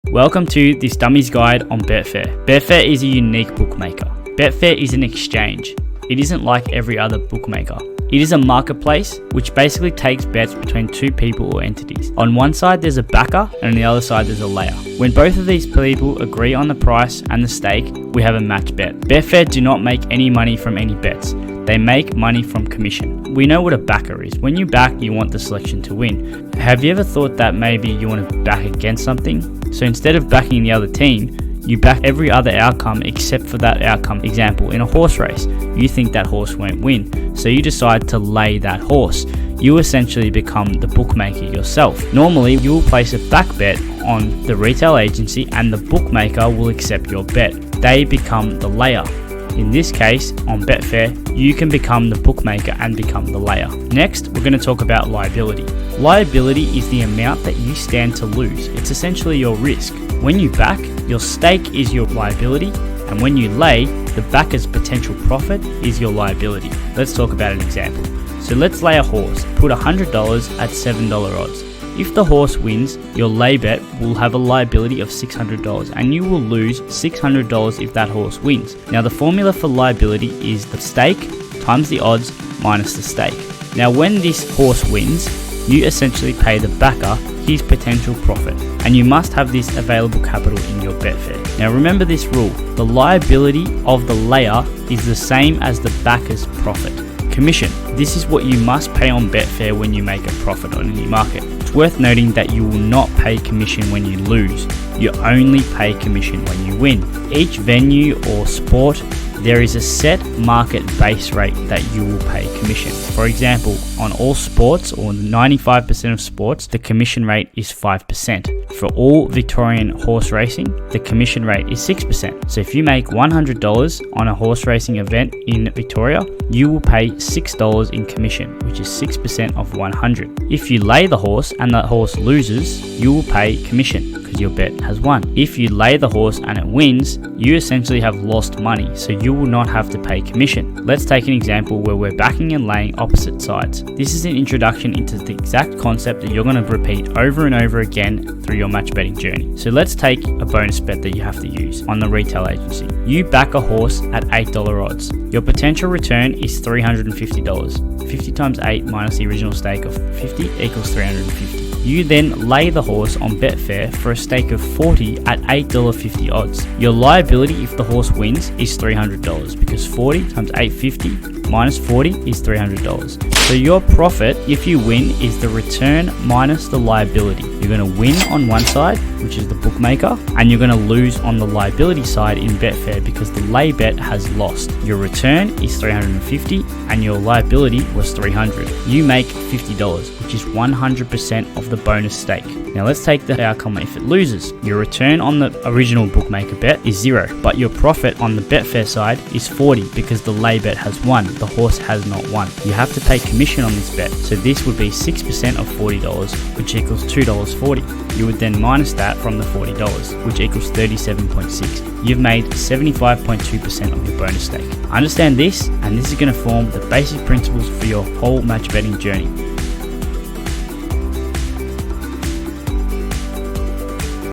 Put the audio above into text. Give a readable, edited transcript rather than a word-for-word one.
Welcome to this Dummies Guide on Betfair. Betfair is a unique bookmaker. Betfair is an exchange. It isn't like every other bookmaker. It is a marketplace which basically takes bets between two people or entities. On one side there's a backer and on the other side there's a layer. When both of these people agree on the price and the stake, we have a match bet. Betfair do not make any money from any bets. They make money from commission. We know what a backer is. When you back, you want the selection to win. Have you ever thought that maybe you want to back against something? So instead of backing the other team, you back every other outcome except for that outcome. Example, in a horse race, you think that horse won't win, so you decide to lay that horse. You essentially become the bookmaker yourself. Normally, you will place a back bet on the retail agency and the bookmaker will accept your bet. They become the layer. In this case, on Betfair, you can become the bookmaker and become the layer. Next, we're going to talk about liability. Liability is the amount that you stand to lose. It's essentially your risk. When you back, your stake is your liability, and when you lay, the backer's potential profit is your liability. Let's talk about an example. So let's lay a horse, put $100 at $7 odds. If the horse wins, your lay bet will have a liability of $600 and you will lose $600 if that horse wins. Now the formula for liability is the stake times the odds minus the stake. Now when this horse wins, you essentially pay the backer his potential profit, and you must have this available capital in your Betfair. Now remember this rule, the liability of the layer is the same as the backer's profit. Commission. This is what you must pay on Betfair when you make a profit on any market. It's worth noting that you will not pay commission when you lose. You only pay commission when you win. Each venue or sport, there is a set market base rate that you will pay commission. For example, on all sports or 95% of sports, the commission rate is 5%. For all Victorian horse racing, the commission rate is 6%. So if you make $100 on a horse racing event in Victoria, you will pay $6 in commission, which is 6% of 100. If you lay the horse and that horse loses, you will pay commission because your bet has won. If you lay the horse and it wins, you essentially have lost money, so you will not have to pay commission. Let's take an example where we're backing and laying opposite sides. This is an introduction into the exact concept that you're going to repeat over and over again through your match betting journey. So let's take a bonus bet that you have to use on the retail agency. You back a horse at $8 odds. Your potential return is $350. 50 times 8 minus the original stake of 50 equals 350. You then lay the horse on Betfair for a stake of 40 at $8.50 odds. Your liability if the horse wins is $300 because 40 times 850 minus 40 is $300. So your profit if you win is the return minus the liability. You're going to win on one side, which is the bookmaker, and you're going to lose on the liability side in Betfair because the lay bet has lost. Your return is $350 and your liability was $300. You make $50, which is 100% of the bonus stake. Now let's take the outcome if it loses. Your return on the original bookmaker bet is 0, but your profit on the Betfair side is 40 because the lay bet has won, the horse has not won. You have to pay commission on this bet, so this would be 6% of $40, which equals $2.40. You would then minus that from the $40, which equals 37.6. You've made 75.2% of your bonus stake. Understand this, and this is going to form the basic principles for your whole match betting journey.